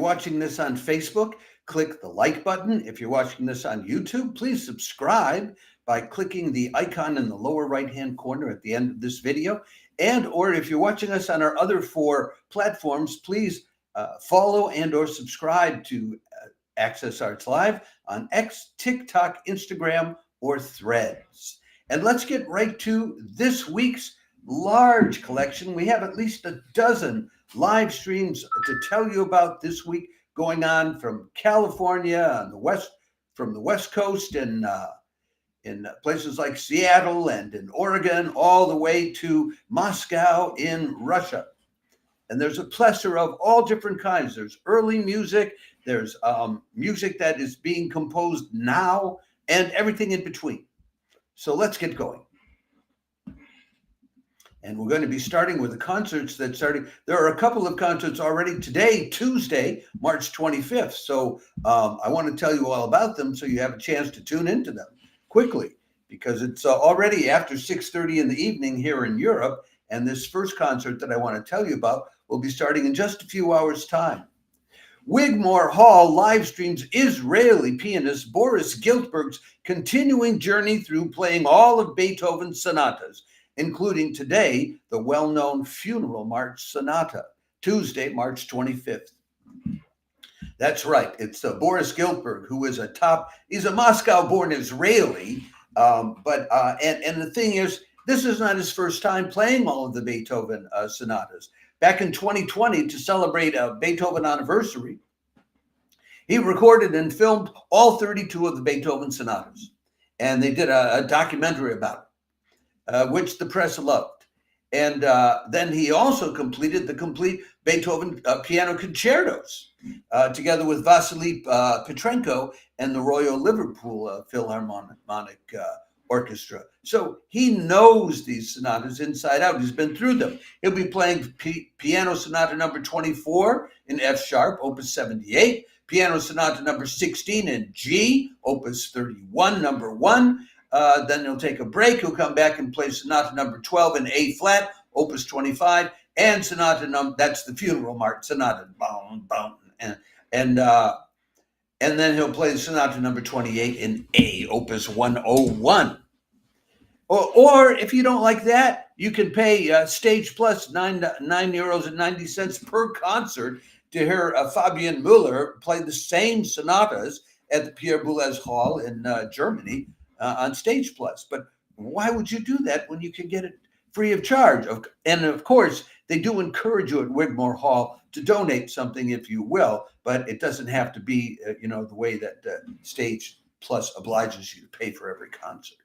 watching this on Facebook, click the like button. If you're watching this on YouTube, please subscribe by clicking the icon in the lower right-hand corner at the end of this video. And or if you're watching us on our other 4 platforms, please follow and or subscribe to Access Arts Live on X, TikTok, Instagram, or Threads. And let's get right to this week's large collection. We have at least a dozen live streams to tell you about this week, going on from California on the west, from the West Coast, and in places like Seattle and in Oregon, all the way to Moscow in Russia. And there's a plethora of all different kinds. There's early music, there's music that is being composed now, and everything in between. So let's get going. And we're going to be starting with the concerts that started. There are a couple of concerts already today, Tuesday, March 25th. So I want to tell you all about them so you have a chance to tune into them quickly, because it's already after 6:30 in the evening here in Europe. And this first concert that I want to tell you about will be starting in just a few hours' time. Wigmore Hall live streams Israeli pianist Boris Giltburg's continuing journey through playing all of Beethoven's sonatas, including today the well-known Funeral March Sonata, Tuesday, March 25th. That's right. It's Boris Giltburg, who is he's a Moscow-born Israeli, and the thing is, this is not his first time playing all of the Beethoven sonatas. Back in 2020, to celebrate a Beethoven anniversary, he recorded and filmed all 32 of the Beethoven sonatas. And they did a documentary about it, which the press loved. And then he also completed the complete Beethoven piano concertos, together with Vasily Petrenko and the Royal Liverpool Philharmonic Orchestra. So he knows these sonatas inside out. He's been through them. He'll be playing Piano Sonata number 24 in F sharp, Opus 78, Piano Sonata number 16 in G, Opus 31, number 1. Then he'll take a break. He'll come back and play Sonata number 12 in A flat, Opus 25, and that's the Funeral March Sonata, and then he'll play Sonata number 28 in A, Opus 101. Or if you don't like that, you can pay Stage Plus €9.90 per concert to hear Fabian Müller play the same sonatas at the Pierre Boulez Hall in Germany on Stage Plus. But why would you do that when you can get it free of charge? And of course, they do encourage you at Wigmore Hall to donate something, if you will, but it doesn't have to be, the way that Stage Plus obliges you to pay for every concert.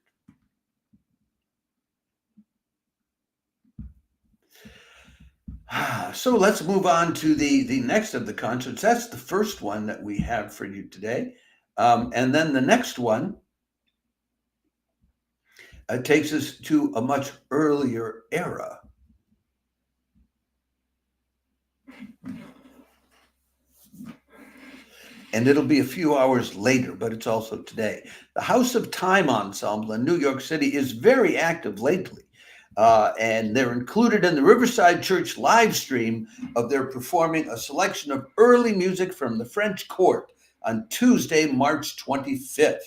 So let's move on to the next of the concerts. That's the first one that we have for you today. And then the next one takes us to a much earlier era. And it'll be a few hours later, but it's also today. The House of Time Ensemble in New York City is very active lately. And they're included in the Riverside Church live stream of their performing a selection of early music from the French court on Tuesday, March 25th.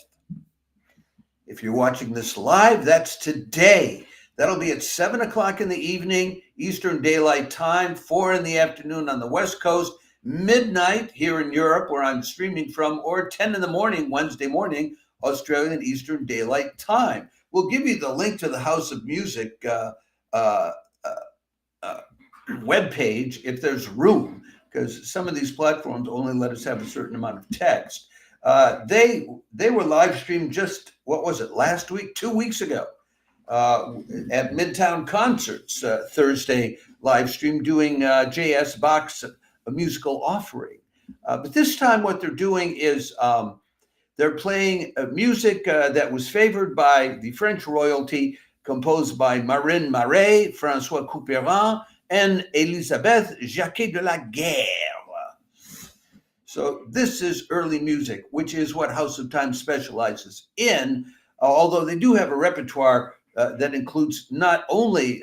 If you're watching this live, that's today. That'll be at 7 o'clock in the evening, Eastern Daylight Time, 4 in the afternoon on the West Coast, midnight here in Europe, where I'm streaming from, or 10 in the morning, Wednesday morning, Australian Eastern Daylight Time. We'll give you the link to the House of Music webpage if there's room, because some of these platforms only let us have a certain amount of text. They were live streamed just, last week, 2 weeks ago, at Midtown Concerts, Thursday live stream, doing J.S. Bach's a musical offering. But this time what they're doing is they're playing music that was favored by the French royalty, composed by Marine Marais, François Couperin, and Elisabeth Jacquet de la Guerre. So this is early music, which is what House of Time specializes in, although they do have a repertoire that includes not only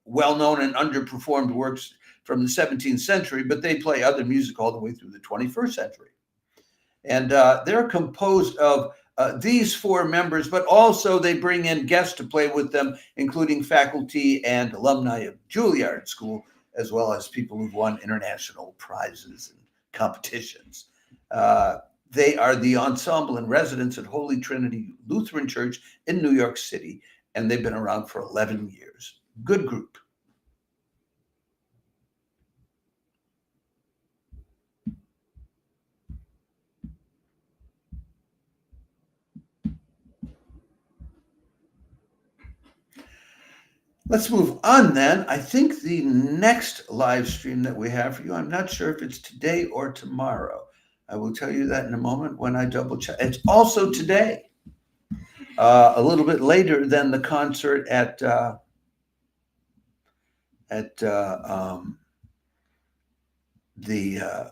well-known and underperformed works from the 17th century, but they play other music all the way through the 21st century. And they're composed of these four members, but also they bring in guests to play with them, including faculty and alumni of Juilliard School, as well as people who've won international prizes and competitions. They are the ensemble in residence at Holy Trinity Lutheran Church in New York City, and they've been around for 11 years. Good group. Let's move on then. I think the next live stream that we have for you, I'm not sure if it's today or tomorrow. I will tell you that in a moment when I double check. It's also today, a little bit later than the concert at the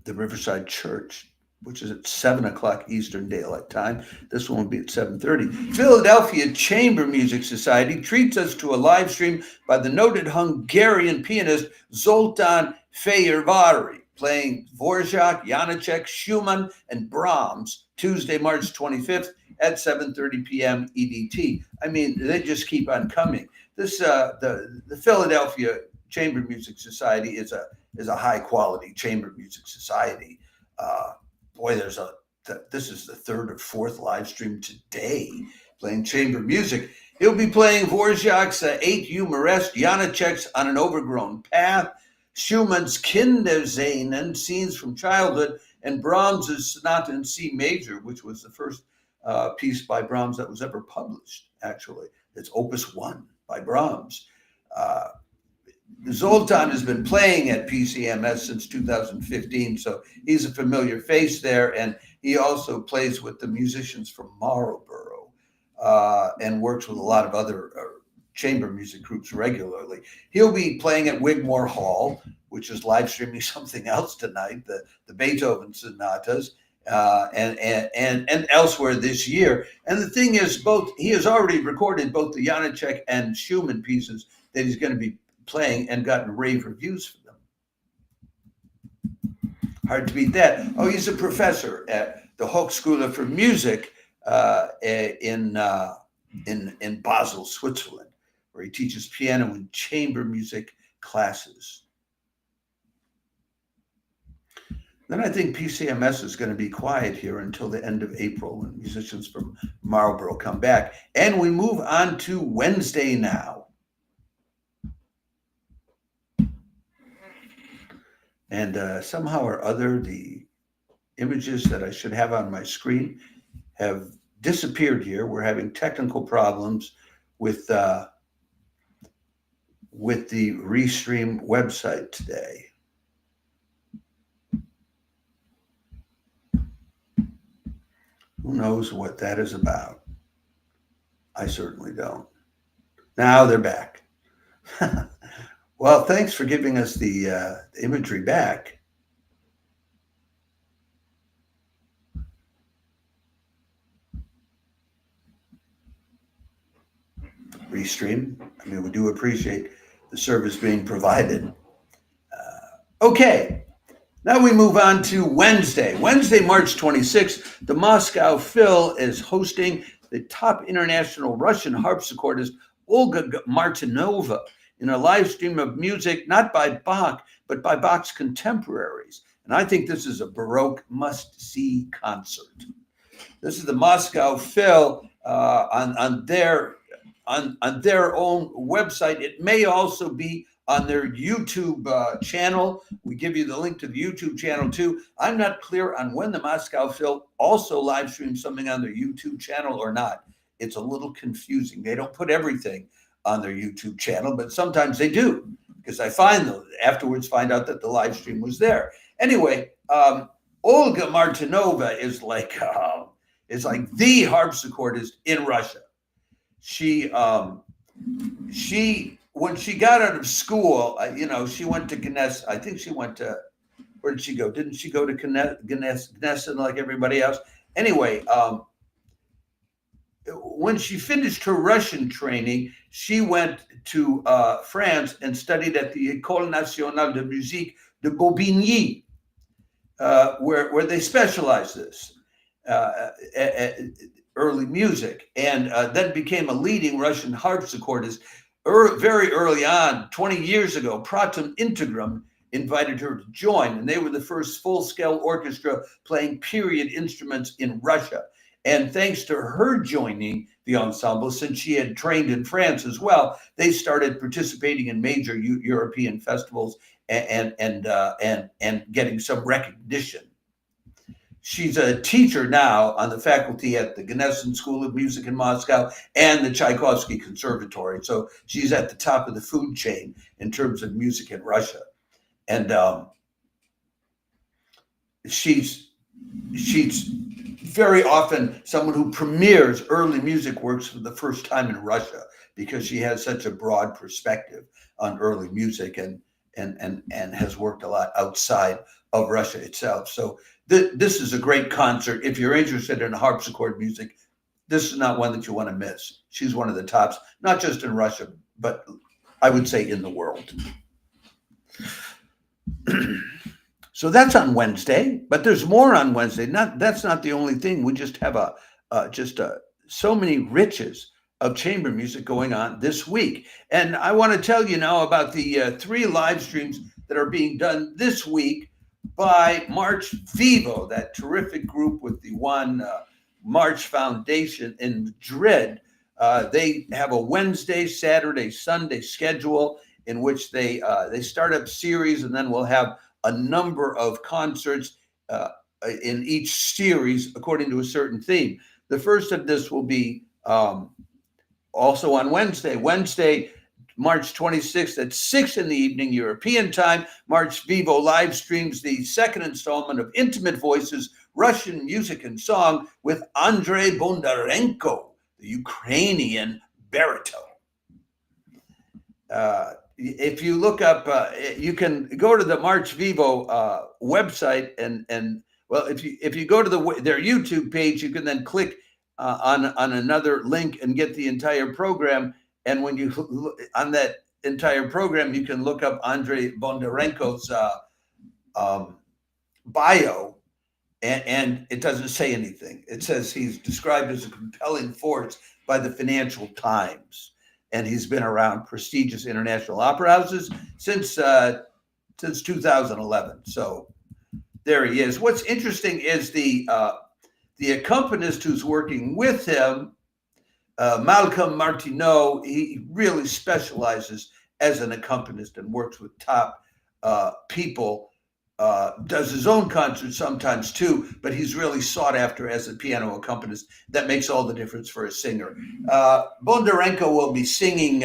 Riverside Church, which is at 7 o'clock Eastern Daylight Time. This one will be at 7:30. Philadelphia Chamber Music Society treats us to a live stream by the noted Hungarian pianist Zoltán Fejérvári, playing Dvorak, Janáček, Schumann, and Brahms, Tuesday, March 25th at 7:30 p.m. EDT. I mean, they just keep on coming. This the Philadelphia Chamber Music Society is a high quality chamber music society. Boy, this is the third or fourth live stream today playing chamber music. He'll be playing Dvorak's 8 Humoresque, Janáček's On an Overgrown Path, Schumann's Kindersehnen, Scenes from Childhood, and Brahms's Sonata in C major, which was the first piece by Brahms that was ever published, actually. It's Opus 1 by Brahms. Zoltán has been playing at PCMS since 2015, so he's a familiar face there, and he also plays with the musicians from Marlborough and works with a lot of other chamber music groups regularly. He'll be playing at Wigmore Hall, which is live streaming something else tonight, the Beethoven sonatas, and elsewhere this year. And the thing is, he has already recorded both the Janáček and Schumann pieces that he's going to be playing and gotten rave reviews for them. Hard to beat that. Oh, he's a professor at the Hochschule für Musik in Basel, Switzerland, where he teaches piano and chamber music classes. Then I think PCMS is going to be quiet here until the end of April when musicians from Marlborough come back. And we move on to Wednesday now. And somehow or other, the images that I should have on my screen have disappeared here. We're having technical problems with the Restream website today. Who knows what that is about? I certainly don't. Now they're back. Well, thanks for giving us the imagery back. Restream. I mean, we do appreciate the service being provided. Okay, now we move on to Wednesday. Wednesday, March 26th, the Moscow Phil is hosting the top international Russian harpsichordist Olga Martynova in a live stream of music, not by Bach, but by Bach's contemporaries. And I think this is a Baroque must-see concert. This is the Moscow Phil on their own website. It may also be on their YouTube channel. We give you the link to the YouTube channel too. I'm not clear on when the Moscow Phil also live streams something on their YouTube channel or not. It's a little confusing. They don't put everything on their YouTube channel, but sometimes they do, because I find out that the live stream was there. Anyway, Olga Martynova is like the harpsichordist in Russia. She when she got out of school, she went to Gness. I think she went to, where did she go? Didn't she go to Gness like everybody else? Anyway, when she finished her Russian training, she went to France and studied at the École Nationale de Musique de Bobigny, where they specialize this early music, and then became a leading Russian harpsichordist. Very early on, 20 years ago, Pratum Integrum invited her to join, and they were the first full-scale orchestra playing period instruments in Russia. And thanks to her joining the ensemble, since she had trained in France as well, they started participating in major European festivals and getting some recognition. She's a teacher now on the faculty at the Gnesen School of Music in Moscow and the Tchaikovsky Conservatory. So she's at the top of the food chain in terms of music in Russia. And she's very often someone who premieres early music works for the first time in Russia, because she has such a broad perspective on early music and has worked a lot outside of Russia itself. So this is a great concert. If you're interested in harpsichord music, this is not one that you want to miss. She's one of the tops, not just in Russia, but I would say in the world. So that's on Wednesday, but there's more on Wednesday. That's not the only thing. We just have so many riches of chamber music going on this week. And I want to tell you now about the 3 live streams that are being done this week by March Vivo, that terrific group with the One March Foundation in Madrid. They have a Wednesday, Saturday, Sunday schedule in which they start up series, and then we'll have a number of concerts in each series according to a certain theme. The first of this will be also on Wednesday, March 26th at 6 in the evening European time. March Vivo live streams the second installment of Intimate Voices, Russian Music and Song with Andrei Bondarenko, the Ukrainian baritone. If you look up, you can go to the March Vivo website, and well, if you go to their YouTube page, you can then click on another link and get the entire program. And when you on that entire program, you can look up Andrei Bondarenko's bio, and it doesn't say anything. It says he's described as a compelling force by the Financial Times, and he's been around prestigious international opera houses since 2011. So there he is. What's interesting is the accompanist who's working with him, Malcolm Martynova. He really specializes as an accompanist and works with top people. Does his own concerts sometimes too, but he's really sought after as a piano accompanist. That makes all the difference for a singer. Bondarenko will be singing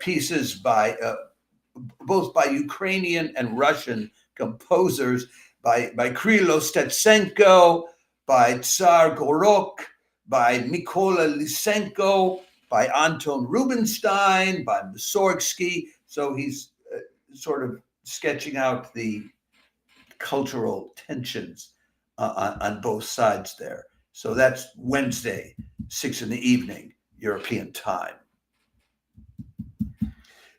pieces by both by Ukrainian and Russian composers, by Krylo Stetsenko, by Tsar Gorok, by Mykola Lysenko, by Anton Rubinstein, by Mussorgsky. So he's sort of sketching out the cultural tensions on both sides there. So that's Wednesday, 6 in the evening, European time.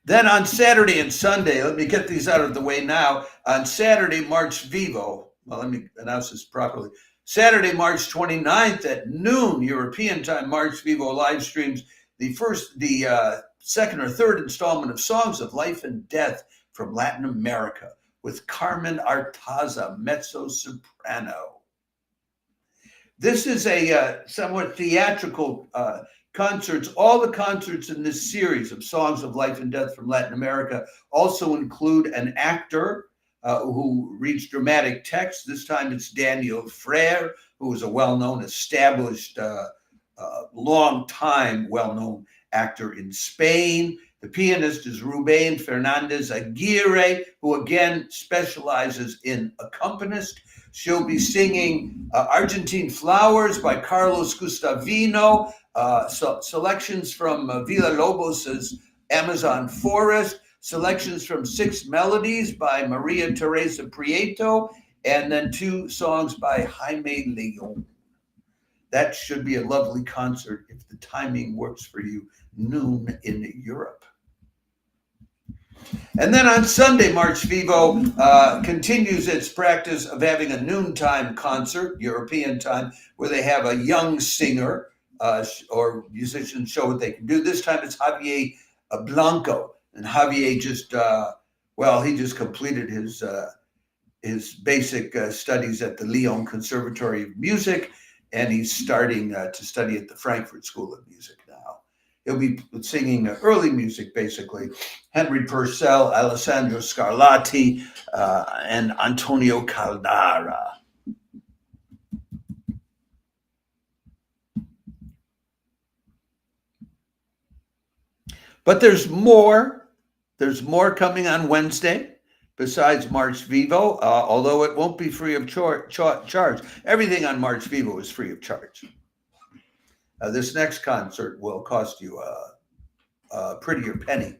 Then on Saturday and Sunday, let me get these out of the way now. On Saturday, March Vivo, well, let me announce this properly. Saturday, March 29th at noon, European time, March Vivo live streams the second or third installment of Songs of Life and Death from Latin America with Carmen Artaza, mezzo-soprano. This is a somewhat theatrical concerts. All the concerts in this series of Songs of Life and Death from Latin America also include an actor who reads dramatic text. This time it's Daniel Freire, who is a well-known, established, long-time well-known actor in Spain. The pianist is Rubén Fernández Aguirre, who again specializes in accompanist. She'll be singing Argentine Flowers by Carlos Gustavino, selections from Villa-Lobos' Amazon Forest, selections from 6 Melodies by Maria Teresa Prieto, and then 2 songs by Jaime León. that should be a lovely concert if the timing works for you, noon in Europe. And then on Sunday, March Vivo continues its practice of having a noontime concert, European time, where they have a young singer or musician show what they can do. This time it's Javier Blanco. And Javier just, he just completed his basic studies at the Lyon Conservatory of Music, and he's starting to study at the Frankfurt School of Music now. He'll be singing early music, basically. Henry Purcell, Alessandro Scarlatti, and Antonio Caldara. But there's more. There's more coming on Wednesday besides March Vivo, although it won't be free of charge. Everything on March Vivo is free of charge. This next concert will cost you a prettier penny.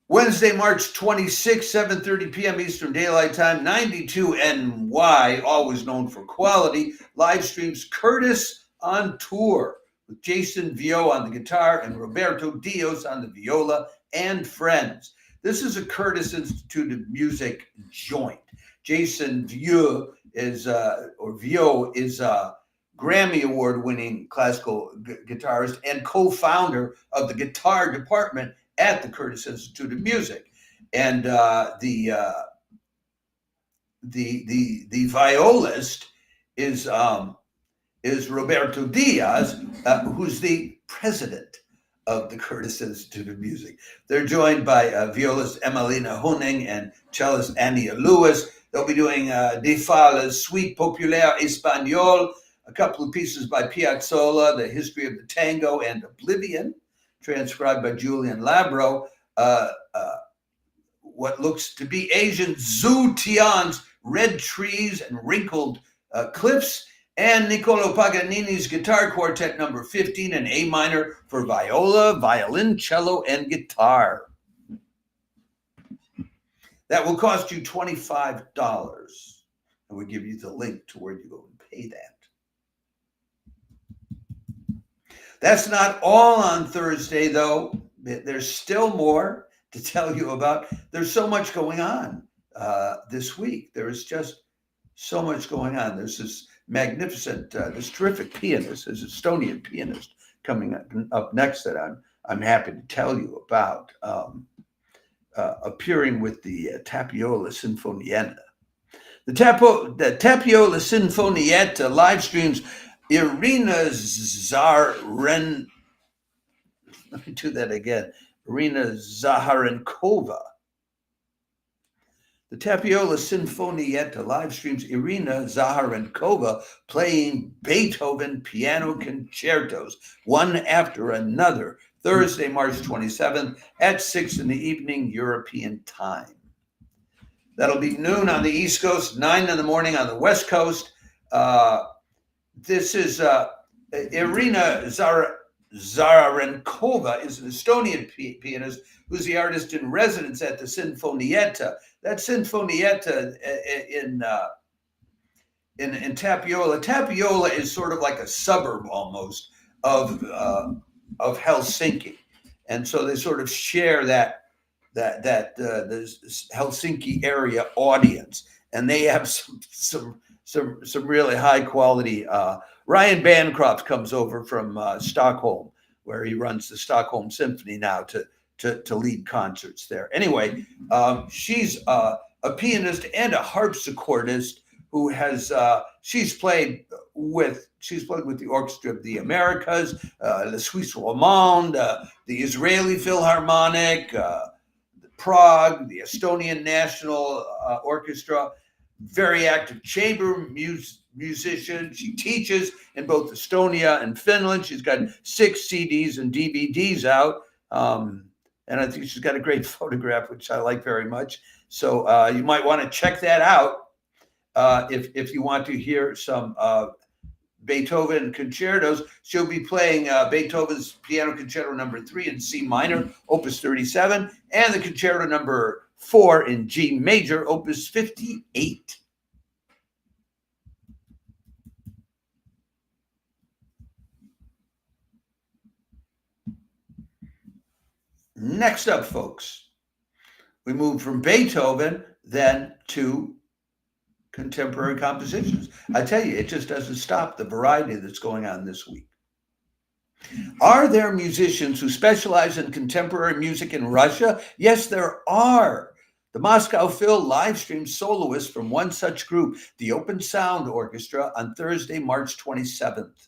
Wednesday, March 26, 7:30 p.m. Eastern Daylight Time, 92 NY, always known for quality, live streams Curtis on tour with Jason Vieaux on the guitar and Roberto Dìaz on the viola and friends. This is a Curtis Institute of Music joint. Jason Vieaux is Grammy Award-winning classical guitarist and co-founder of the guitar department at the Curtis Institute of Music, and the violist is Roberto Dìaz, who's the president of the Curtis Institute of Music. They're joined by violist Emelina Honing and cellist Annie Lewis. They'll be doing De Fala's Suite Populaire Espagnole, a couple of pieces by Piazzolla, The History of the Tango, and Oblivion, transcribed by Julian Labro, what looks to be Asian Zhu Tian's Red Trees and Wrinkled Cliffs, and Niccolo Paganini's Guitar Quartet number 15 in A minor for viola, violin, cello, and guitar. That will cost you $25. And we give you the link to where you go and pay that. That's not all on Thursday, though. There's still more to tell you about. There's so much going on this week. There is just so much going on. There's this magnificent, this terrific pianist, this Estonian pianist coming up next that I'm happy to tell you about, appearing with the Tapiola Sinfonietta. The Tapiola Sinfonietta live streams Irina Zaharenkova. Let me do that again. Irina Zaharenkova. The Tapiola Sinfonietta live streams Irina Zaharenkova playing Beethoven piano concertos, one after another, Thursday, March 27th at 6 in the evening, European time. That'll be noon on the East Coast, 9 in the morning on the West Coast. This is Irina Zaharenkova is an Estonian pianist who's the artist in residence at the Sinfonietta. That Sinfonietta in Tapiola. Tapiola is sort of like a suburb almost of Helsinki, and so they sort of share that the Helsinki area audience, and they have some really high quality. Ryan Bancroft comes over from Stockholm, where he runs the Stockholm Symphony now to lead concerts there. Anyway, she's a pianist and a harpsichordist who has she's played with the Orchestra of the Americas, Le Suisse Romande, the Israeli Philharmonic, Prague, the Estonian National Orchestra. Very active chamber musician. She teaches in both Estonia and Finland. She's got 6 CDs and DVDs out. And I think she's got a great photograph, which I like very much. So you might want to check that out if you want to hear some Beethoven concertos. She'll be playing Beethoven's Piano Concerto number 3 in C minor, Opus 37, and the Concerto number 4 in G major, Opus 58. Next up, folks, we move from Beethoven then to contemporary compositions. I tell you, it just doesn't stop, the variety that's going on this week. Are there musicians who specialize in contemporary music in Russia? Yes, there are. The Moscow Phil live streams soloists from one such group, the Open Sound Orchestra, on Thursday, March 27th.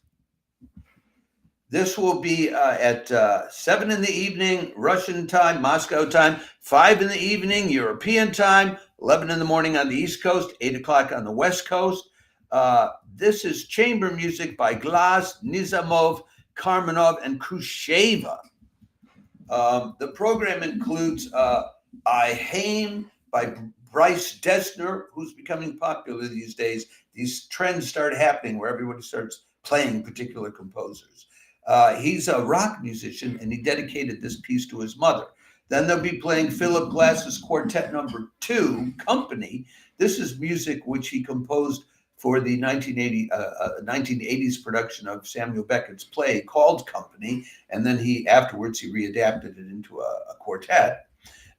This will be at 7 in the evening, Russian time, Moscow time, 5 in the evening, European time, 11 in the morning on the East Coast, 8 o'clock on the West Coast. This is chamber music by Glass, Nizamov, Karmanov, and Khrushcheva. The program includes I Haim by Bryce Dessner, who's becoming popular these days. These trends start happening where everybody starts playing particular composers. He's a rock musician, and he dedicated this piece to his mother. Then they'll be playing Philip Glass's Quartet No. 2, Company. This is music which he composed for the 1980s production of Samuel Beckett's play called Company, and then afterwards he readapted it into a quartet.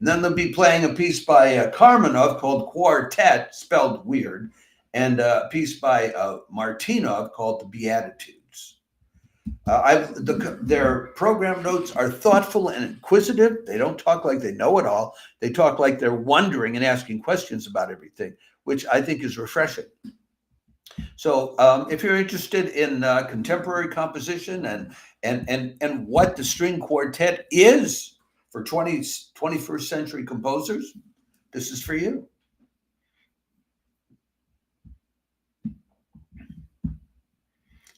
And then they'll be playing a piece by Karmanov called Quartet, spelled weird, and a piece by Martynova called The Beatitudes. Their program notes are thoughtful and inquisitive. They don't talk like they know it all. They talk like they're wondering and asking questions about everything, which I think is refreshing. So if you're interested in contemporary composition and what the string quartet is for 21st century composers, this is for you.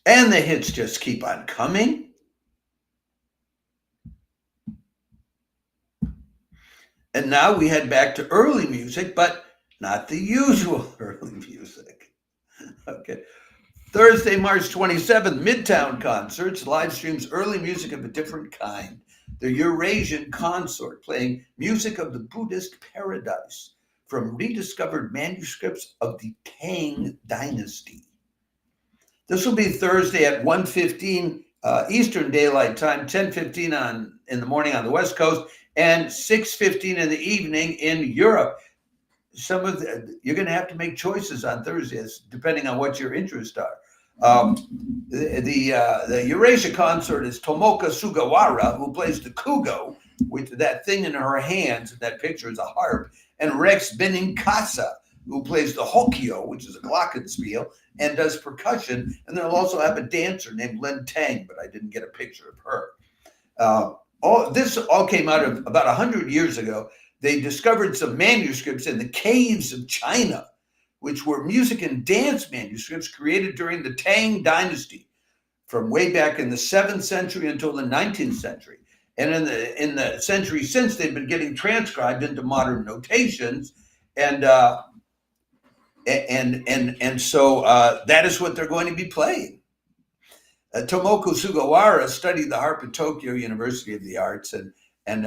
And the hits just keep on coming. And now we head back to early music, but not the usual early music. Okay. Thursday, March 27th, Midtown Concerts, live streams early music of a different kind. The Eurasian Consort, playing music of the Buddhist paradise from rediscovered manuscripts of the Tang Dynasty. This will be Thursday at 1:15 Eastern Daylight Time, 10:15 in the morning on the West Coast, and 6:15 in the evening in Europe. You're going to have to make choices on Thursdays depending on what your interests are. The Eurasia Consort is Tomoka Sugawara, who plays the kugo with that thing in her hands. And that picture is a harp, and Rex Benincasa, who plays the hokyo, which is a glockenspiel, and does percussion. And they'll also have a dancer named Len Tang, but I didn't get a picture of her. This all came out of about 100 years ago. They discovered some manuscripts in the caves of China, which were music and dance manuscripts created during the Tang Dynasty from way back in the 7th century until the 19th century. And in the century since, they've been getting transcribed into modern notations. And so that is what they're going to be playing. Tomoko Sugawara studied the harp at Tokyo University of the Arts, and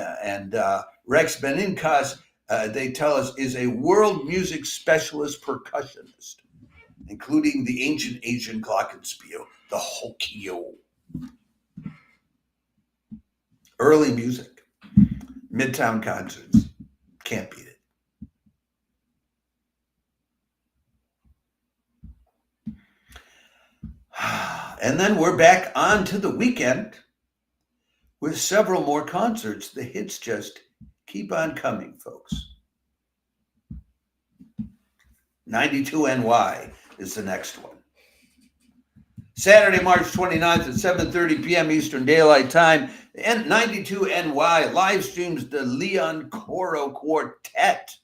Rex Benincasa, they tell us, is a world music specialist percussionist, including the ancient Asian glockenspiel, the hokyo. Early music, Midtown Concerts, can't beat it. And then we're back on to the weekend with several more concerts. The hits just keep on coming, folks. 92 NY is the next one. Saturday, March 29th at 7:30 p.m. Eastern Daylight Time, and 92 NY live streams the Leon Coro Quartet,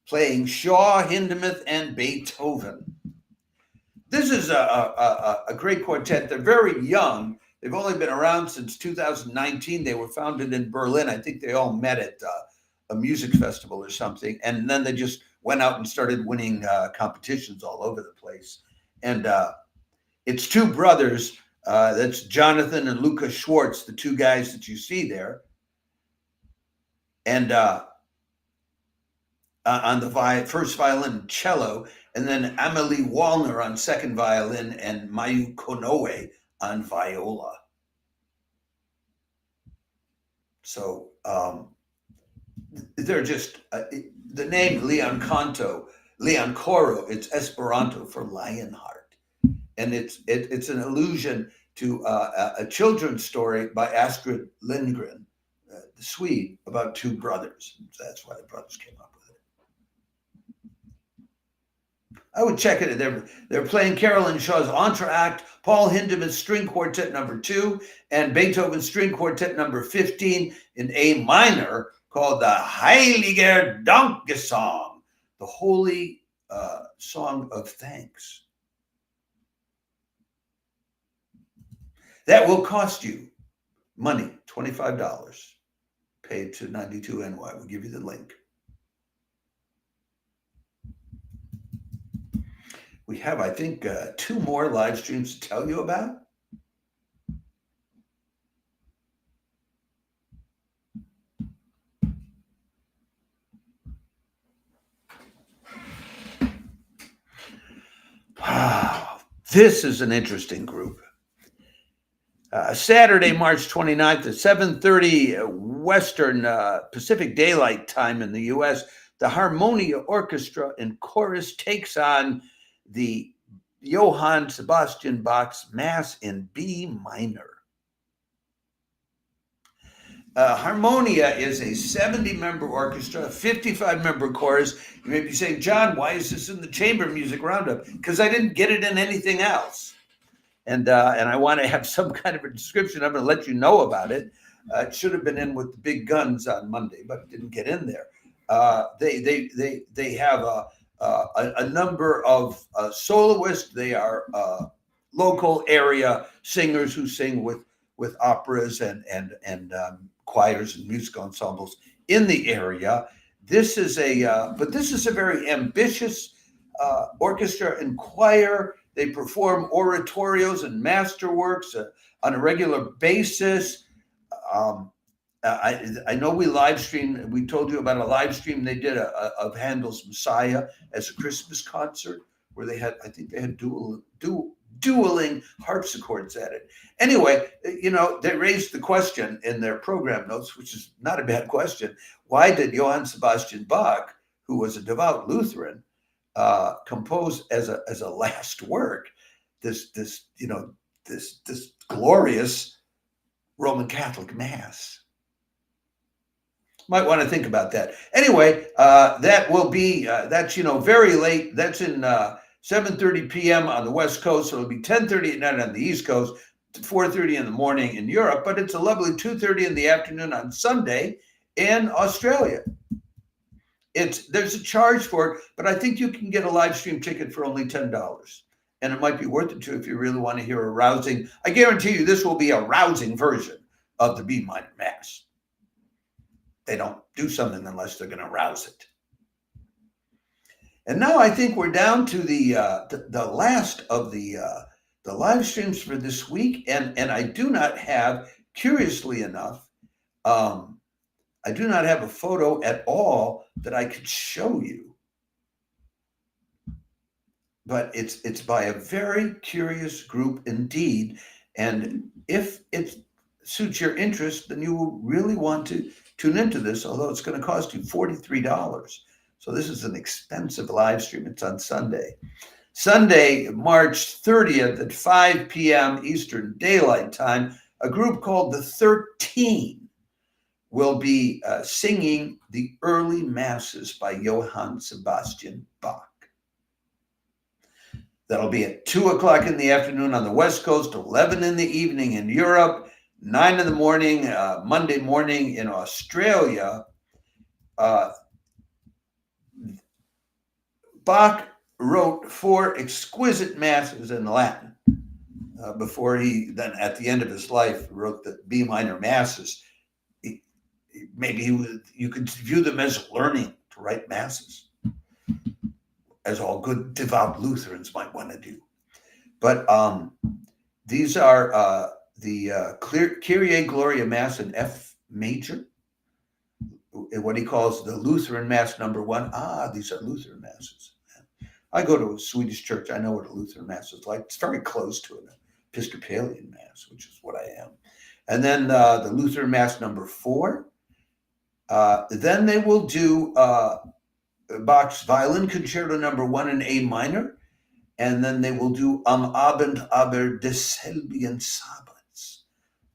playing Shaw, Hindemith, and Beethoven. This is a great quartet. They're very young. They've only been around since 2019. They were founded in Berlin. I think they all met at a music festival or something. And then they just went out and started winning competitions all over the place. And it's two brothers. That's Jonathan and Lucas Schwartz, the two guys that you see there. And on the first violin and cello, and then Amelie Wallner on second violin, and Mayu Konoe on viola. So they're just the name Leon Coro. It's Esperanto for Lionheart, and it's an allusion to a children's story by Astrid Lindgren, the Swede, about two brothers. So that's why the brothers came up with it. I would check it. They're playing Carolyn Shaw's Entr'acte, Paul Hindemith's String Quartet No. 2, and Beethoven's String Quartet No. 15 in A minor, called the Heiliger Dankgesang, the Holy Song of Thanks. That will cost you money, $25, paid to 92NY. We'll give you the link. We have, I think, 2 more live streams to tell you about. Wow, this is an interesting group. Saturday, March 29th at 7:30 Western Pacific Daylight Time in the U.S., the Harmonia Orchestra and Chorus takes on the Johann Sebastian Bach's Mass in B minor. Harmonia is a 70-member orchestra, a 55-member chorus. You may be saying, John, why is this in the chamber music roundup? Because I didn't get it in anything else. And I want to have some kind of a description. I'm going to let you know about it. It should have been in with the big guns on Monday, but it didn't get in there. They have a number of soloists. They are local area singers who sing with operas and choirs and musical ensembles in the area. This is a very ambitious orchestra and choir. They perform oratorios and masterworks on a regular basis. I know we live streamed. We told you about a live stream they did of Handel's Messiah as a Christmas concert, where they had dueling harpsichords at it. Anyway, they raised the question in their program notes, which is not a bad question. Why did Johann Sebastian Bach, who was a devout Lutheran, compose as a last work this glorious Roman Catholic Mass? Might want to think about that. Anyway, that will be that's very late. That's in 7:30 p.m. on the West Coast, so it'll be 10:30 at night on the East Coast, 4:30 in the morning in Europe. But it's a lovely 2:30 in the afternoon on Sunday in Australia. There's a charge for it, but I think you can get a live stream ticket for only $10, and it might be worth it too if you really want to hear a rousing. I guarantee you, this will be a rousing version of the B minor Mass. They don't do something unless they're going to rouse it. And now I think we're down to the last of the live streams for this week, and I do not have, curiously enough, I do not have a photo at all that I could show you, but it's by a very curious group indeed. And if it suits your interest, then you will really want to tune into this, although it's going to cost you $43. So this is an expensive live stream. It's on Sunday. Sunday, March 30th at 5 p.m. Eastern Daylight Time, a group called the 13 will be singing the early masses by Johann Sebastian Bach. That'll be at 2 o'clock in the afternoon on the West Coast, 11 in the evening in Europe, 9 in the morning, Monday morning in Australia. Bach wrote 4 exquisite masses in Latin before he then, at the end of his life, wrote the B minor masses. You could view them as learning to write masses, as all good devout Lutherans might want to do. But these are the Kyrie Gloria Mass in F major, what he calls the Lutheran Mass number 1. These are Lutheran Masses. I go to a Swedish church. I know what a Lutheran Mass is like. It's very close to an Episcopalian Mass, which is what I am. And then the Lutheran Mass number 4. Then they will do Bach's Violin Concerto number 1 in A minor. And then they will do Am Abend aber desselbigen Sabbats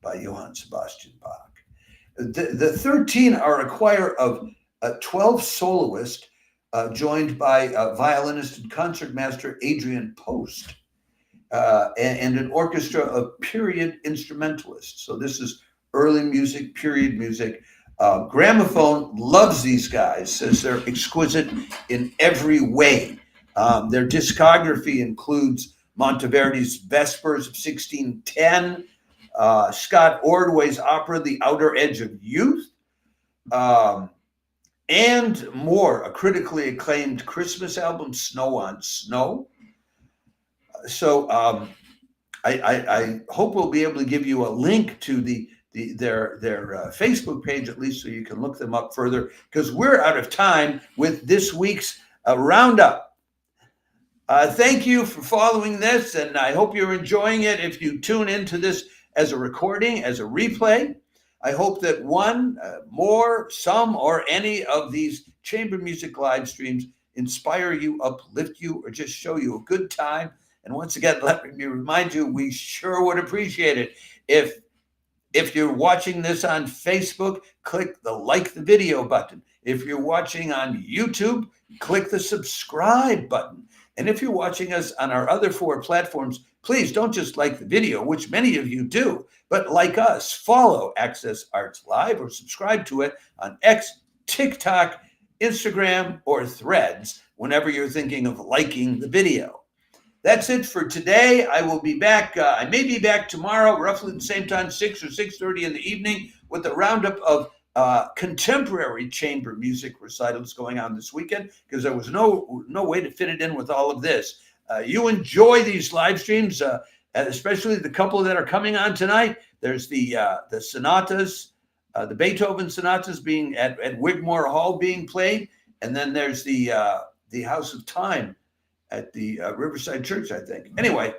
by Johann Sebastian Bach. The 13 are a choir of 12 soloists joined by violinist and concertmaster Adrian Post and an orchestra of period instrumentalists. So this is early music, period music. Gramophone loves these guys, says they're exquisite in every way. Their discography includes Monteverdi's Vespers of 1610, Scott Ordway's opera The Outer Edge of Youth, and more, a critically acclaimed Christmas album, Snow on Snow. So I hope we'll be able to give you a link to their Facebook page, at least, so you can look them up further, because we're out of time with this week's roundup. Thank you for following this, and I hope you're enjoying it. If you tune into this as a recording, as a replay, I hope that one, more, some, or any of these chamber music live streams inspire you, uplift you, or just show you a good time. And once again, let me remind you, we sure would appreciate it if you're watching this on Facebook, click the like the video button. If you're watching on YouTube, click the subscribe button. And if you're watching us on our other 4 platforms, please don't just like the video, which many of you do, but like us, follow Access Arts Live or subscribe to it on X, TikTok, Instagram, or Threads whenever you're thinking of liking the video. That's it for today. I will be back. I may be back tomorrow, roughly the same time, 6 or 6:30 in the evening, with a roundup of contemporary chamber music recitals going on this weekend, because there was no way to fit it in with all of this. You enjoy these live streams, especially the couple that are coming on tonight. There's the sonatas, the Beethoven sonatas being at Wigmore Hall being played, and then there's the House of Time at the Riverside Church, I think. Anyway,